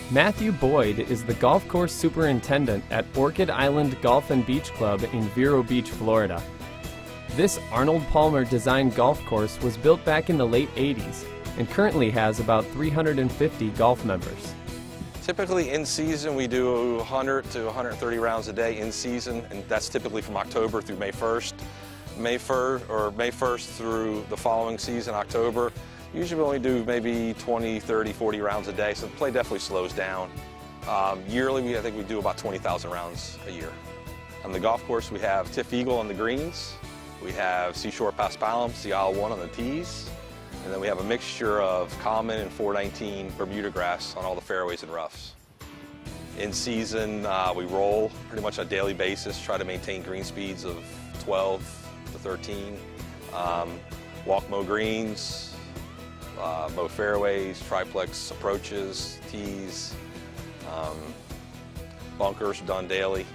Matthew Boyd is the golf course superintendent at Orchid Island Golf and Beach Club in Vero Beach, Florida. This Arnold Palmer designed golf course was built back in the late 80s and currently has about 350 golf members. Typically in season we do 100 to 130 rounds a day in season, and that's typically from October through May 1st. May 1st through the following season, October. Usually we only do maybe 20, 30, 40 rounds a day, so the play definitely slows down. Yearly, I think we do about 20,000 rounds a year. On the golf course, we have Tiff Eagle on the greens, we have Seashore Paspalum, Sea Isle 1 on the tees, and then we have a mixture of common and 419 Bermuda grass on all the fairways and roughs. In season, we roll pretty much on a daily basis, try to maintain green speeds of 12 to 13, walk mow greens, mow fairways, triplex approaches, tees, bunkers done daily.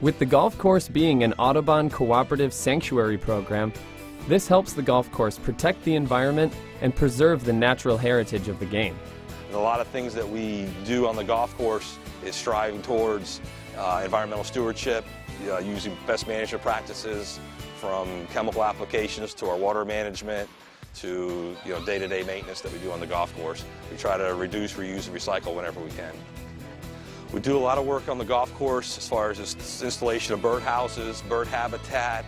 With the golf course being an Audubon Cooperative Sanctuary program, this helps the golf course protect the environment and preserve the natural heritage of the game. And a lot of things that we do on the golf course is striving towards environmental stewardship, using best management practices, from chemical applications to our water management to day-to-day maintenance that we do on the golf course. We try to reduce, reuse, and recycle whenever we can. We do a lot of work on the golf course as far as just installation of bird houses, bird habitat.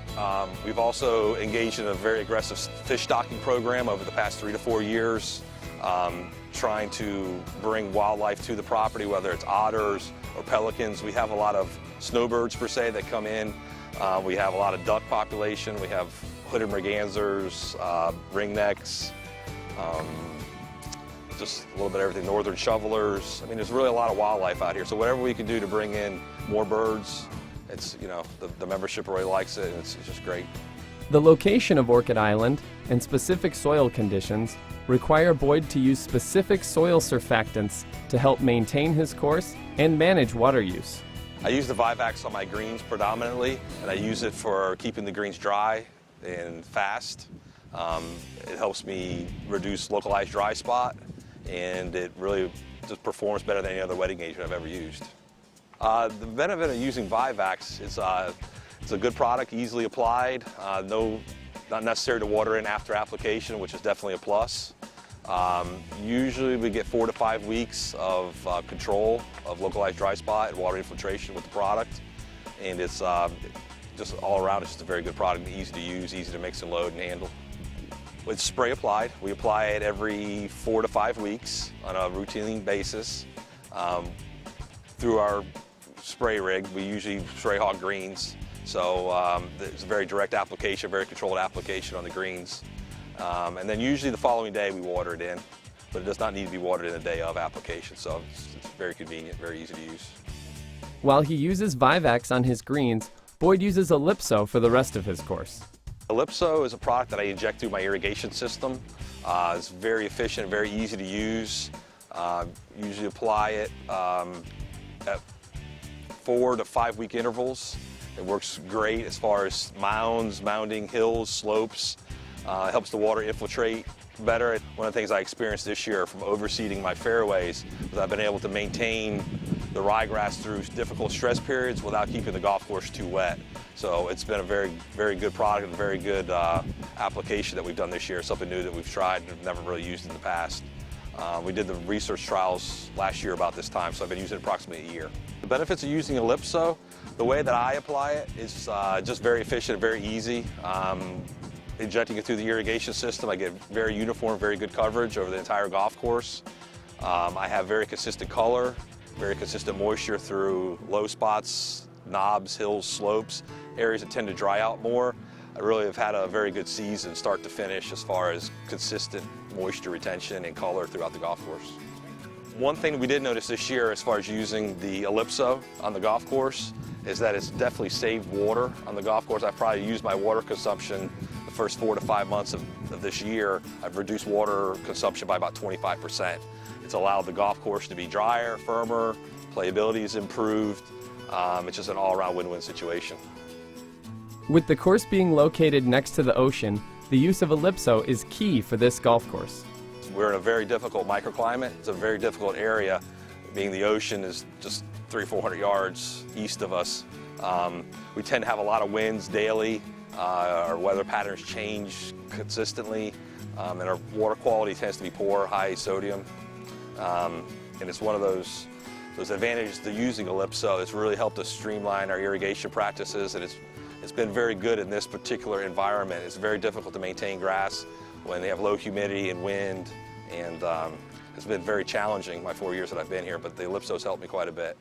We've also engaged in a very aggressive fish stocking program over the past 3 to 4 years, trying to bring wildlife to the property, whether it's otters or pelicans. We have a lot of snowbirds per se that come in. We have a lot of duck population. We have hooded mergansers, ringnecks, just a little bit of everything, northern shovelers. I mean, there's really a lot of wildlife out here. So whatever we can do to bring in more birds, it's, the membership really likes it, and it's just great. The location of Orchid Island and specific soil conditions require Boyd to use specific soil surfactants to help maintain his course and manage water use. I use the Vivax on my greens predominantly, and I use it for keeping the greens dry and fast. It helps me reduce localized dry spot, and it really just performs better than any other wetting agent I've ever used. The benefit of using Vivax is it's a good product, easily applied, not necessary to water in after application, which is definitely a plus. Usually we get 4 to 5 weeks of control of localized dry spot and water infiltration with the product, and it's just all around it's just a very good product, easy to use, easy to mix and load and handle. It's spray applied. We apply it every 4 to 5 weeks on a routine basis. Through our spray rig, we usually spray hog greens, so it's a very direct application, very controlled application on the greens. And then usually the following day we water it in, but it does not need to be watered in the day of application, so it's very convenient, very easy to use. While he uses Vivax on his greens, Boyd uses Ellipso for the rest of his course. Ellipso is a product that I inject through my irrigation system. It's very efficient, very easy to use. Usually apply it at 4 to 5 week intervals. It works great as far as mounds, mounding, hills, slopes. It helps the water infiltrate better. One of the things I experienced this year from overseeding my fairways was I've been able to maintain the ryegrass through difficult stress periods without keeping the golf course too wet. So it's been a very, very good product and a very good application that we've done this year, something new that we've tried and never really used in the past. We did the research trials last year about this time, so I've been using it approximately a year. The benefits of using Ellipso, the way that I apply it is just very efficient, very easy. Injecting it through the irrigation system, I get very uniform, very good coverage over the entire golf course. I have very consistent color, very consistent moisture through low spots, knobs, hills, slopes, areas that tend to dry out more. I really have had a very good season start to finish as far as consistent moisture retention and color throughout the golf course. One thing we did notice this year as far as using the Ellipso on the golf course is that it's definitely saved water on the golf course. I've probably used my water consumption the first 4 to 5 months of this year. I've reduced water consumption by about 25%. It's allowed the golf course to be drier, firmer, playability is improved. It's just an all-around win-win situation. With the course being located next to the ocean, the use of Ellipso is key for this golf course. We're in a very difficult microclimate. It's a very difficult area being the ocean is just 300 or 400 yards east of us. We tend to have a lot of winds daily. Our weather patterns change consistently, and our water quality tends to be poor, high sodium. And it's one of those advantages to using Ellipso. It's really helped us streamline our irrigation practices, and it's been very good in this particular environment. It's very difficult to maintain grass when they have low humidity and wind, and it's been very challenging my 4 years that I've been here, but the Ellipso's helped me quite a bit.